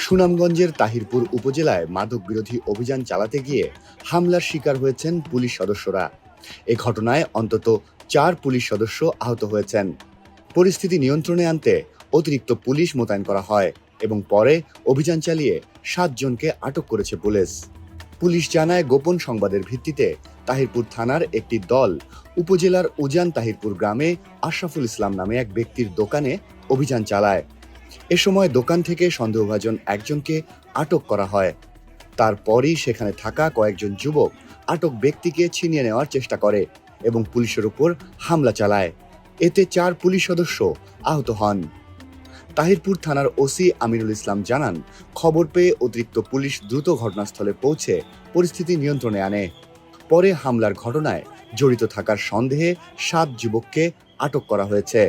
সুনামগঞ্জের তাহিরপুর উপজেলায় মাদক বিরোধী অভিযান চালাতে গিয়ে হামলার শিকার হয়েছেন পুলিশ সদস্যরা। এ ঘটনায় অন্তত 4 পুলিশ সদস্য আহত হয়েছেন। পরিস্থিতি নিয়ন্ত্রণে আনতে অতিরিক্ত পুলিশ মোতায়েন করা হয় এবং পরে অভিযান চালিয়ে 7 জনকে আটক করেছে পুলিশ। পুলিশ জানায়, গোপন সংবাদের ভিত্তিতে তাহিরপুর থানার একটি দল উপজেলার উজান তাহিরপুর গ্রামে আশরাফুল ইসলাম নামে এক ব্যক্তির দোকানে অভিযান চালায়। এ সময় দোকান থেকে সন্দেহভাজন একজনকে আটক করা হয়। তারপরই সেখানে থাকা কয়েকজন যুবক আটক ব্যক্তিকে ছিনিয়ে নেওয়ার চেষ্টা করে এবং পুলিশের উপর হামলা চালায়। এতে 4 পুলিশ সদস্য আহত হন। তাহিরপুর থানার ওসি আমিনুল ইসলাম জানান, খবর পেয়ে অতিরিক্ত পুলিশ দ্রুত ঘটনাস্থলে পৌঁছে পরিস্থিতি নিয়ন্ত্রণে আনে। পরে হামলার ঘটনায় জড়িত থাকার সন্দেহে 7 যুবককে আটক করা হয়েছে।